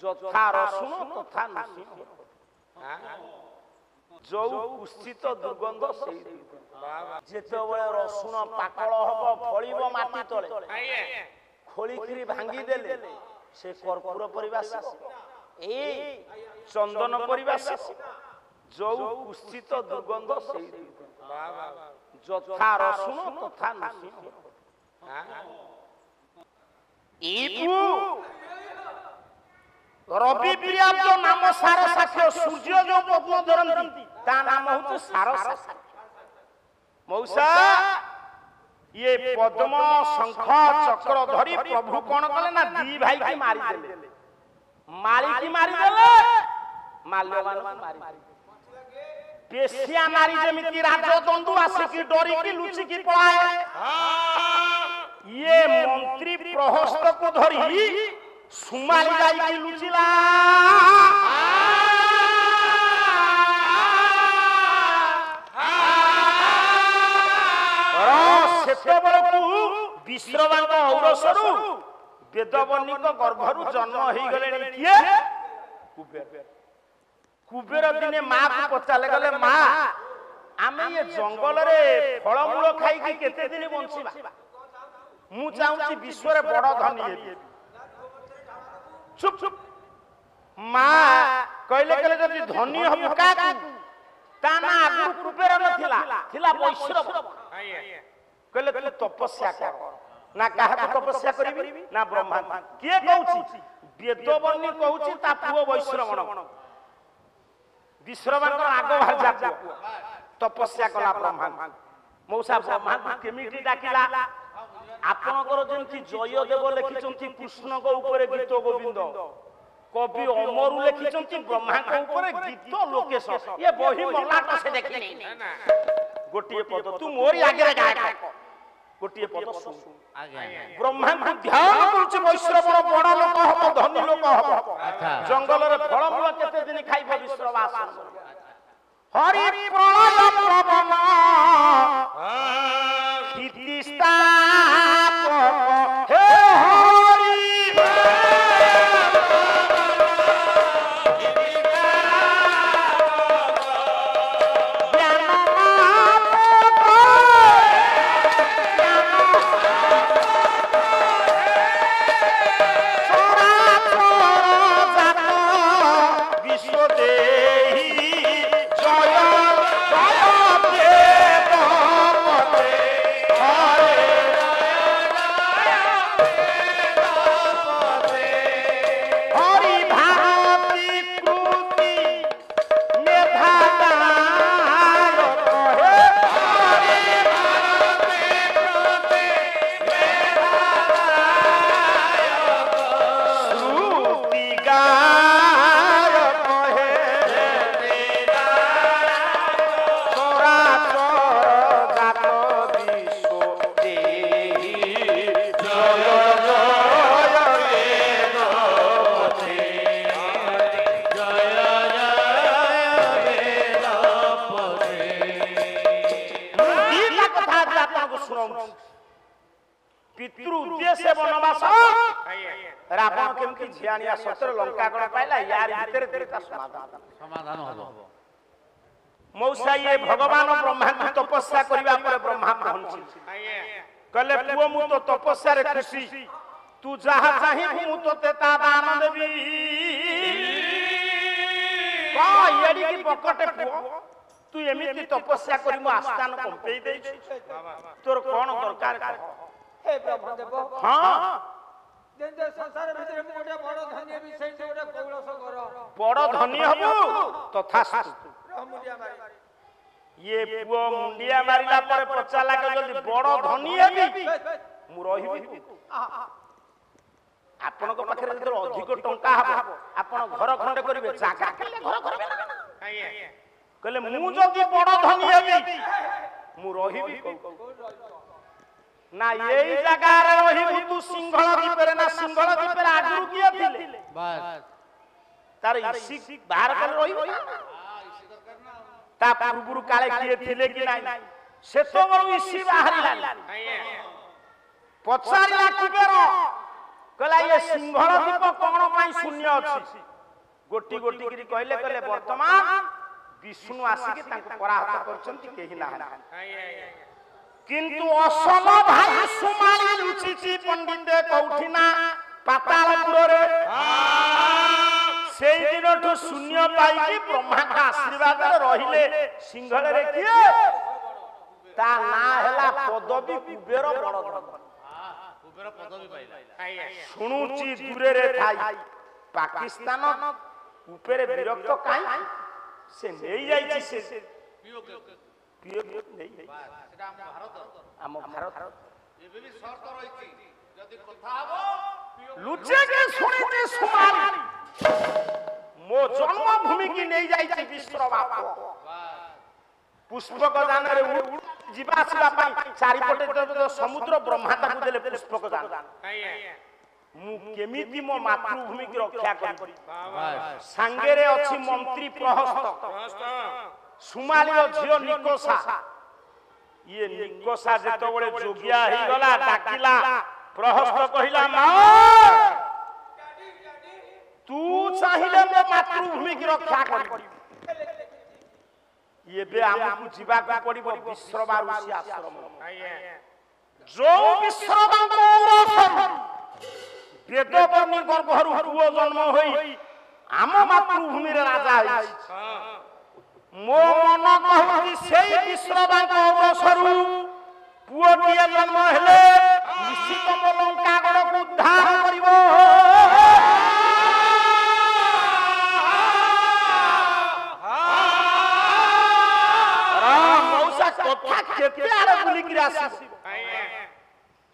ଯଥା ରସୁଣ ତଥା ନୃସିଂହ ଯୋଉ କୁଶ୍ଚିତ ଦୁର୍ଗନ୍ଧ ସେଇ ଯେତେବେଳେ ରସୁଣ ପାକଳ ହବ ଫଳିବ ମାଟି ତଳେ ଖୋଳିକିରି ଭାଙ୍ଗି ଦେଲେ ସେ କର୍ପୂର ପରିବାସ ଏଇ ଚନ୍ଦନ ପରିବାସ ଯୋଉ କୁଶ୍ଚିତ ଦୁର୍ଗନ୍ଧ ସେଇ ଯଥା ରସୁଣ ତଥା ନୃସିଂହ रवि प्रिया जो नाम सार साक्ष्य सूर्य जो पद्म धरती ता नाम हूँ सार साक्ष्य मौसा ये पद्म शंख चक्र धरी प्रभु कौन कले ना दी भाई की मारी देले माली की मारी देले माल्यवान की मारी पेशिया नारी जेमिति राजदंडु आसिकी डरी की लुचि की पलाए ये मंत्री प्रहस्त को धरी सुमाली जाई की लुचिला सेतेबेलकु विश्रवांग औरसरु वेदवन्निक गर्भरु जन्म होई गलेनी किए कुबेर कुबेर दिने मां को पचाले गले मां आमे ये जंगल रे फलमूल खाई की केते दिन बंचिबा मु चाहूची विश्व रे बड़ धनी हेबी चुप चुप मां कहले कहले जदी धनी हम का ता ना आगु कुबेर नथिला थिला वैश्रव कहले तू तपस्या कर ना काहा को तपस्या करिवि ना ब्रह्मा के कहूची वेदवन्नी कहूची ता पुओ वैश्रवण विश्रवांकर आग बाहर जापो तपस्या कला ब्रह्मा मौसा ब्रह्मा केमिति डाकिला आपनकर जेंति जयदेव लिखिचंती कृष्ण को ऊपर गीत गोविंद कवि अमरु लिखिचंती ब्रह्मा को ऊपर गीत लोकेश ये बही मलाट से देखिनी गोटिए पद तू मोरी आगे गाय गोटिए पद सुन ब्रह्मा को ध्यान करूची वैश्रवण बड़ लोक हबो धनी लोक हबो जंगल रे फलमूल केते दिन खाइबो विश्रवास हरि प्रलय प्रवन कीर्तिस्ता हे हरि पितृ उद्देश्य वनवास रावण केमती झियानिया सतर लंका गण पाइला यार भीतर देता समाधान हबो मौसा ये भगवान ब्रह्मा को तपस्या करिवा पर ब्रह्मा पहुंची कहले पुओ मु तो तपस्या रे खुशी तू जहा चाहि मु तो तेता दान देबी का येडी की पकटे पुओ तू एमिति तपस्या करि मु आस्थान कंपेई देई तोर कोन दरकार हे ब्रह्मदेव हां जेंजे संसार भीतर मु गोटे बड़ धनी भी सेई गोटे कौलस घर बड़ धनी हबु तथास्तु मुंडिया मारी ये पुओ मुंडिया मारिला पर पचा लागे जल्दी बड़ धनी हेबी मु रहिबी आपन को पाखरे जदि अधिक टंका हबो आपन घर खंडे करिवे जागा केले घर करबे ना कहले मु जदि बड़ धनी हेबी मु रहिबी ना यही जगह रे रहिबी तू सिंहल दीपरे ना सिंहल दीपरे आगुरु किए थिले बस तार इसी बाहर कर रहिबी ता पूर्वरु काले किए थिले कि नाही से तो मरु इसी बाहर लाल पचारिला कुबेर कहला ये सिंहल दीप कौन पाई शून्य अछि गोटी गोटी गिरी कहले कहले वर्तमान विष्णु आसिके तांको पराहत करछंती केही ना किंतु असम भाई सुमाली रुचिची पंडित कौठिना पातालपुर रे सेई दिनठु शून्य पाई ब्रह्मा का आशीर्वाद रहिले सिंहल रे किए ता ना हैला पदवी कुबेर बड़ कुबेर पदवी पाइला सुनुची दूरे रे थाई पाकिस्तान ऊपर विरक्त काई से नहीं जाई से पियो नहीं सेटा हम भारत एबे भी शर्त रहिछि जदी कथा हबो लुचे के सुनिते सुमारी मो जन्मभूमि की नहीं जाई विश्व बाप पुष्पक दान रे जीवा आसवा पाई चारि पटे तो समुद्र ब्रह्मांड को देले पुष्पक दान मु केमिति मो मातृभूमि की रक्षा करी सांगे रे अछि मंत्री प्रहस्त सुमाली रो झियो निकोसा ये निकोसा जेतो बळे जोगिया ही गला डाकिला प्रहस्त कहिला मा तू चाहिले मो मातृभूमि की रक्षा करी ये बे हमकु जीवा को पड़िबो विश्रवा ऋषि आश्रम जो विश्रवा पौरसम वेदवर्णी गर्भरु पुओ जन्म होई आम मातृभूमि रे राजा होई मो मन कहूची सेई विश्रवा पौरसरु पुओ टिए जन्म हेले निश्चित मो लंका गड़ को उद्धार करिवो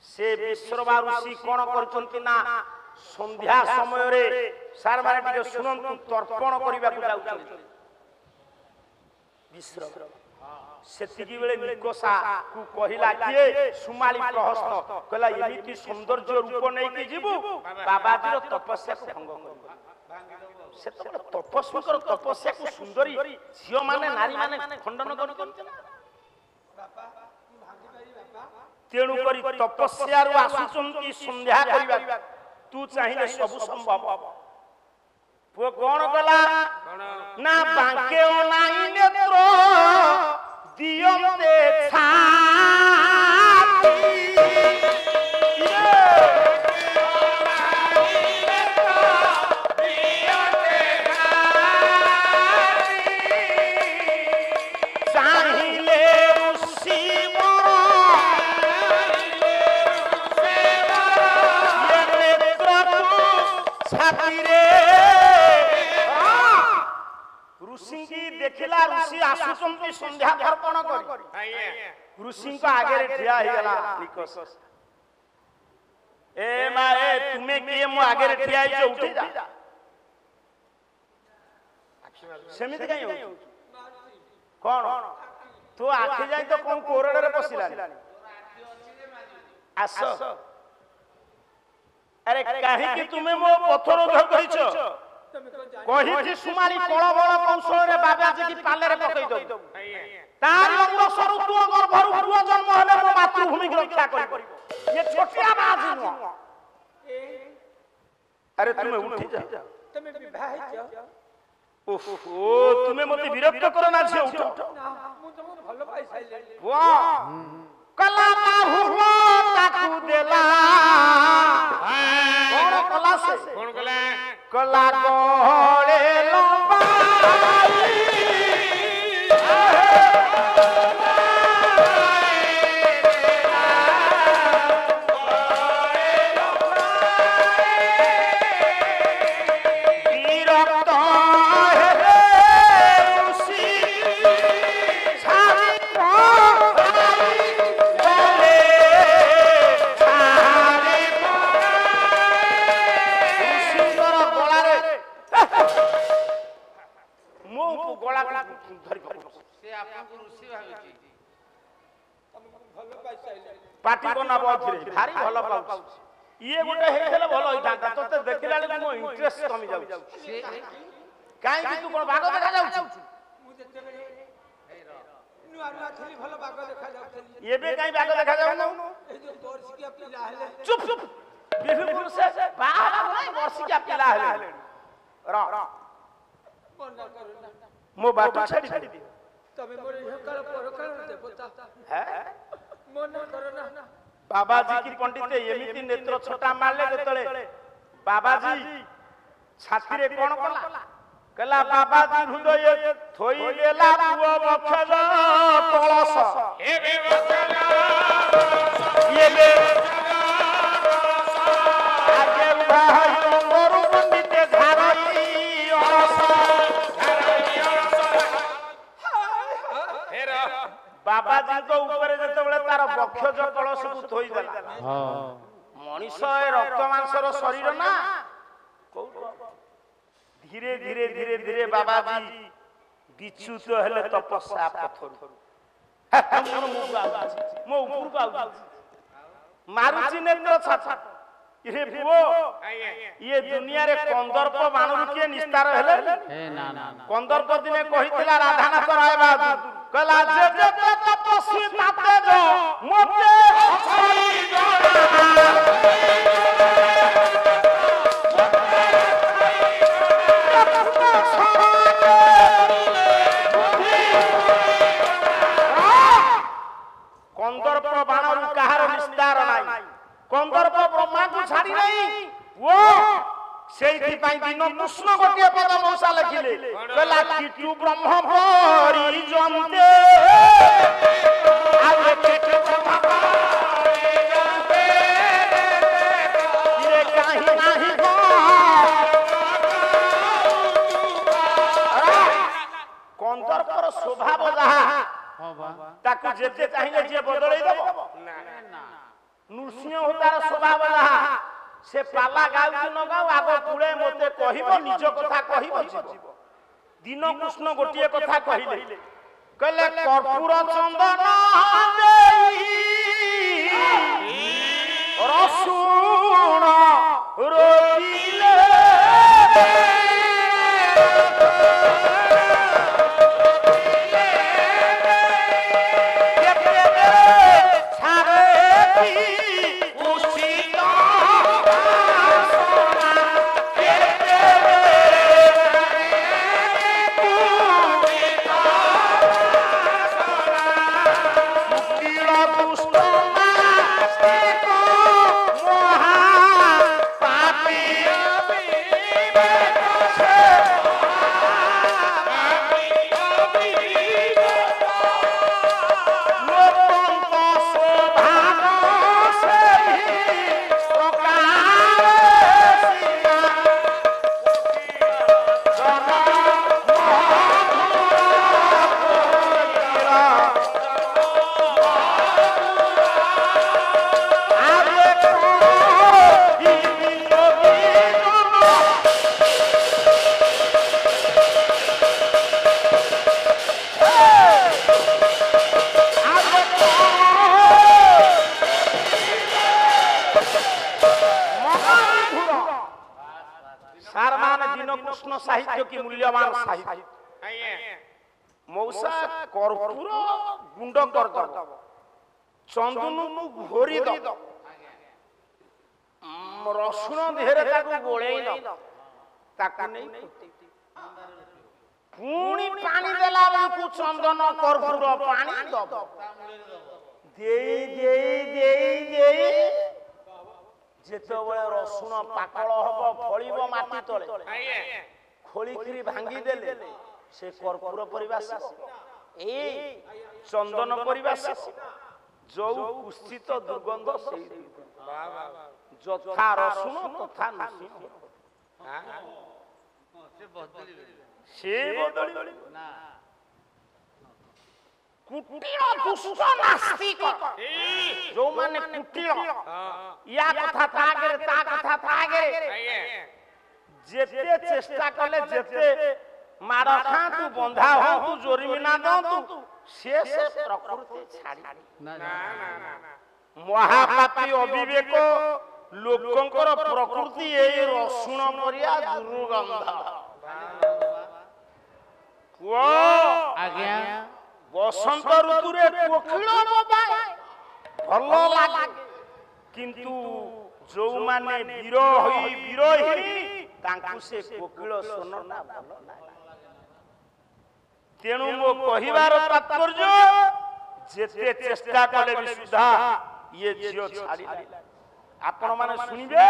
से विश्रवा ऋषि कौन करछंती ना संध्या समय रे सार माने टिके सुनंतु तर्पण करिबा को जाउछंती विश्रवा सेतिकी बेले निकोसा को कहिला किए सुमाली प्रहस्त कहला एमिति सौंदर्य रूप नै कि जीवु बाबाजी रो तपस्या को भंग कर से तो तपस्वी तपस्या को सुंदरी झियो माने नारी माने खंडन करछंती तेणु करी तपस्या रु आसुचंती संध्या करिबा तू चाहिए सब संभव पुओ कोन गला ना बांके ओ नाही नेत्र दियंते छाती देखिला ऋषि आसुचंती संध्या तर्पण करी ऋषि को आगे रे ठिया हे गला निकोस ए माए तुमे किए मो आगे रे ठिया हे उठी जा सेमिति काई हो कोन तो आखि जाई तो कोन कोरडे रे पसिलानी आस अरे काहे कि तुमे मो पत्थर धर कहिছো कहि कि सुमारी कळबळ कौशल रे बाबाजी की पाले रे पकई दो तार अंग सरू तू गर्भरु पुओ जन्म हेले मो मातृभूमि की रक्षा करिवो ये छोटिया बाजी न अरे तुमे उठी जा तुमे विवाह छ ओहो तुमे मते विरक्त करो ना छे उठ मु तुम भलो पाई साइले वाह कला बाहुलो ताकू देला कौन कला से कौन कला कला कोळे लंबाई पार्टी बना बहुत भारी भलो पाउछ ये गोटे हेले भलो होइता तते देखिला ले मो इंटरेस्ट कमी जाउ काई कि तू कोन भाग देखा जाउ मु जते नुआ नुआ थली भलो भाग देखा जाउ ये बे काई भाग देखा जाउ ए जो तोर सिकिया पिला हेले चुप चुप बिल्कुल से बाबा वर्ष क्या पिला है रा मो बाटो छाड़ी दियो तबे मोरे हकाल पर हकाल देवता है मन करो ना बाबाजी की पंडित एमिति नेत्र छोटा मारले जेतले बाबाजी छाती रे कोन कला कला बाबाजी हृदय थोई देला पुओ बक्षज कलश एबे बक्षज एबे आगे भाई मोरु पंडित धारई अरस हेरा बाबाजी को ऊपर जेतेबेले तार बक्षज कलश को थोई देला हां मनीष रक्त मांसर शरीर ना धीरे धीरे धीरे धीरे बाबाजी विच्युत हेले तपस्या पथर मो ऊपर को मारुची नेत्र छाछ ये पुओ ये दुनिया रे कंदर्प बाणरू के निस्तार हेले ना ना कंदर्प दिने कहितला राधानाथ राय बहादुर कला जे जे तपस्वी ताते जो मोते अछई जोड़ा कंदर्प बाणरू कहार निस्तार नाही कंदर्प ब्रह्मा को छाड़ी नहीं वो सेठी पाई दिन कृष्ण गोटे पद मौसा लिखिले कला किटु ब्रह्म परी जंते आगे किटु ब्रह्म परी जंते ये काहे नाही गो कंदर्पर स्वभाव जहा ताकू जेते चाहिए जे बदलै देबो ना नृसिंह होतार स्वभाव जहा से पाला गाउ कि न गाउ आगो पुळे मते कहिबो निज कथा कहिबो दिन कृष्ण गोटिए कथा कहिले कहले कर्पूर चंदन देई रसुण रोटिले कृष्ण साहित्य की मूल्यवान साहित्य मौसा कर्पूर गुंड कर दब चंदन घोरी दब रसुण देहरे ताकू गोळेई दब ताकू नहीं पुणी पानी देला बाकू चंदन कर्पूर पानी दब देई देई देई देई जेतबळे रसुण पाकळ हबो फळिबो माटी तळे खोलिखिरी भांगी देले से कर्पूर परिवास ए चंदन परिवास जो कुस्थित दुर्गंध से जथा रसुण तथा नृसिंह से बदली ना कुटिल दुष्ट नास्तिक जो माने कुटिल या कथा तागरे जेते चेष्टा कले जेते मार खा तू बंधा हो तू जोरिमिना दो तू से प्रकृति छाड़ी ना महापापी अविवेक लोकंकर प्रकृति ए रसुण परिया दुर्गंध को आज्ञा बसंत ऋतु रे कोकिल बोबाय भलो लागे किंतु जो माने विरोही विरोही तांकु से कोकिल सुनना भल लागला तेणु मो कहिबार तात्पर्य जेते चेष्टा कले भी सुधा ये झियो छाड़ी आपण माने सुनिबे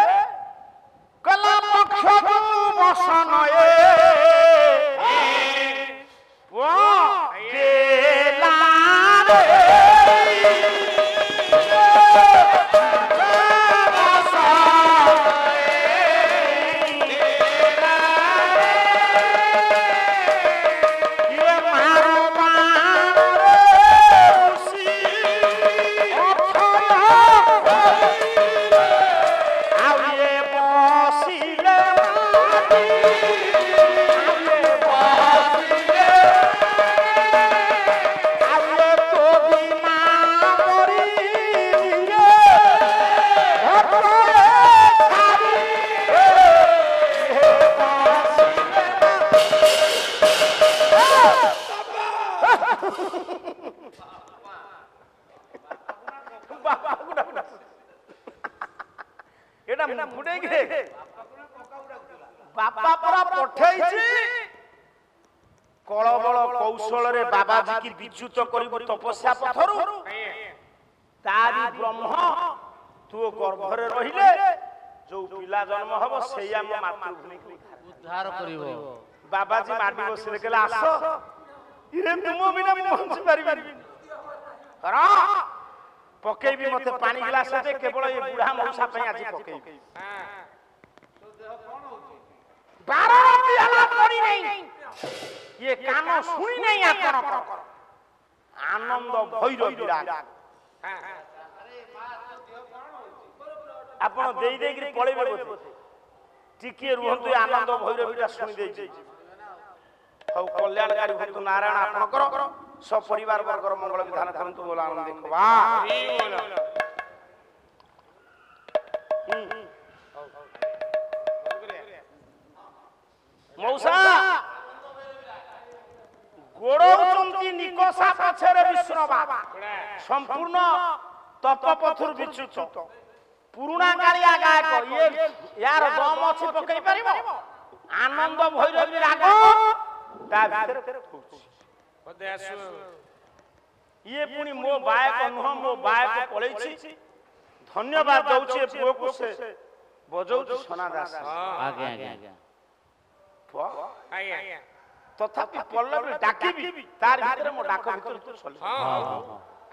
कला पक्ष बसन वो केला रे बापा पूरा पठेइछि कलबल कौशल रे बाबाजी की विच्युत करिबु तपस्या पथरु तारी ब्रह्म तू गर्भरे रहिले जो पिला जन्म हबो सेया म मातृभूमि को उद्धार करिवो बाबाजी मारबी बसिले केला आस इरे तुमो बिना पहुंची परिबी करा पकेबी मते पानी गिलास दे केवल ए बुढ़ा मौसा पे आज पकेबी बारती आला पड़ी नहीं ये कानो सुनी नहीं आपण आनंद भैर विराग आपण देई देई कि पळेबे बोथे टिके रुहंतु आनंद भैर विराग सुनी देई हौ कल्याणकारी भक्त नारायण आपण करो सब परिवार वर्गर मंगल विधान करंतु बोला आनंद देखो वाह मौसा गोड़ौचंती निकोसा पछरे विष्णुबा संपूर्ण तपपथुर विच्युत पुराना कालिया गायक ये यार दम अछि पकई परिबो आनंद भैरवी राग ता भीतर ये पुनी मो बायक नुह मो बायक पळैछि धन्यवाद दउछि पुओ को से बजौछि सोनादास आगे आगे तथापि पल्लवी डाकिबी तार भीतर मो डाक भीतर तू चली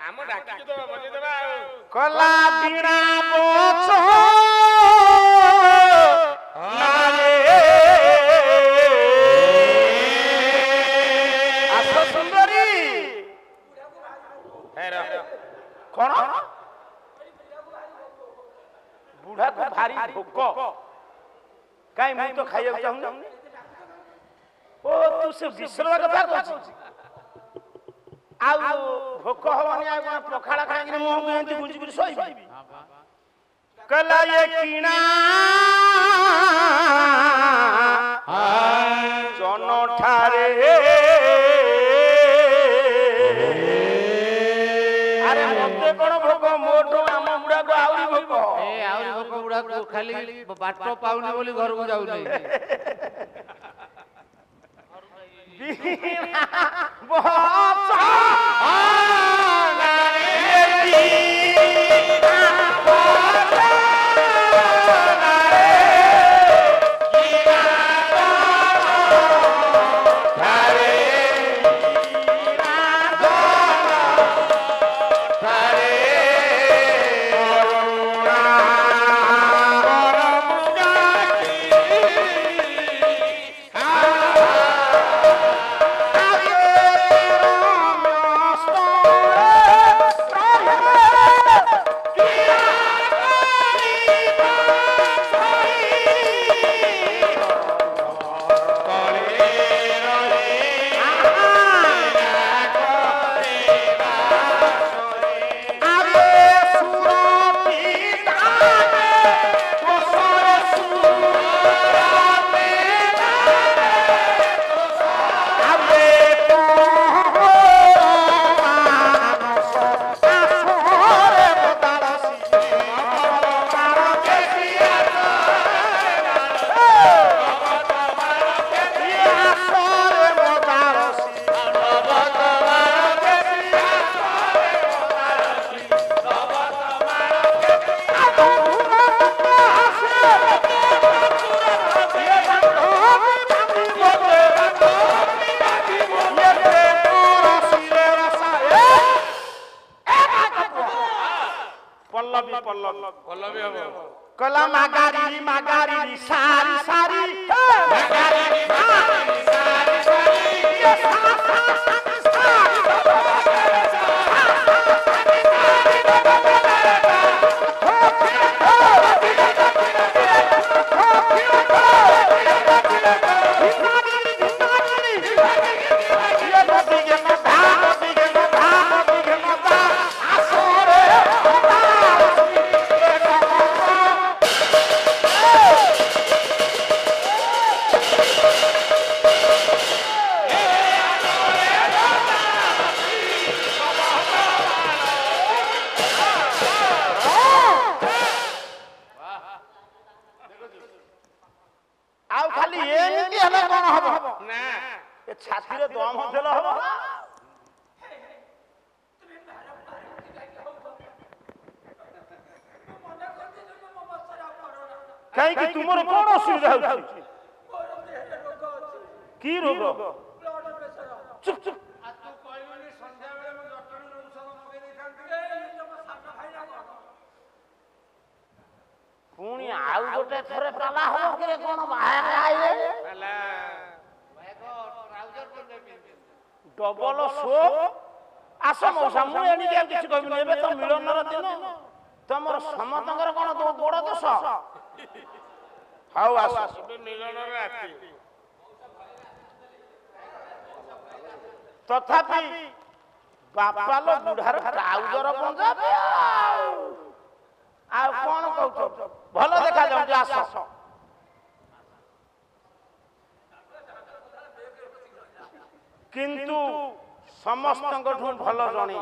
हम डाकी तो बजे देबा कला बीणा बोछ नाले आस सुंदरी हेरा कोन बुढ़ा को भारी भोक काई मु तो खाइया चाहू ओ तू से विश्रम कथा कहछि आ भोक हवनी आ पखाड़ा खाइ कि मुंह में एंती गुंजी गुंजी सोइबी कला ये कीणा जन ठारे अरे मते कोन भोक मोठो आम बुढ़ा को आउरी भोक ए आउरी भोक बुढ़ा को खाली बाट पाउनी बोली घर को जाउ नै Amen. ଭଲ ବି ହବ କଲା ମାଗାରି ସାରି ସାରି ଆଉ ଖାଲି ଏମିତି ହେଲେ କଣ ହବ ନା ଏ ଛାତିରେ ଦମ ଦେଲେ ହବ କାହିଁକି ତୁମର କଣ ଅସୁବିଧା ହଉଛି କି ରୋଗ ଚୁପ ଚୁପ ପୁଣି ଆଉ ଗୋଟେ ଥରେ ପାଲା ହବ କିରେ କଣ ବାହାରେ ଆଇଲେ ଡବଲ ଶୋ ଆସ ମଉସା ମୁଁ ଏଣିକି ଆଉ କିଛି କହିବିନି ଏବେ ତ ମିଳନର ଦିନ ତମର ସମସ୍ତଙ୍କର କଣ ବଡ ଦୋଷ ହଉ ଆସ ଏବେ ମିଳନର ରାତି ତଥାପି ବାପାଲ ବୁଢାର ଟ୍ରାଉଜର ପଞ୍ଜାବୀ ଆଉ କଣ କହୁଛ ଭଲ ଦେଖାଯାଉଛି ଆସ କିନ୍ତୁ ସମସ୍ତଙ୍କଠୁ ଭଲ ଜଣେ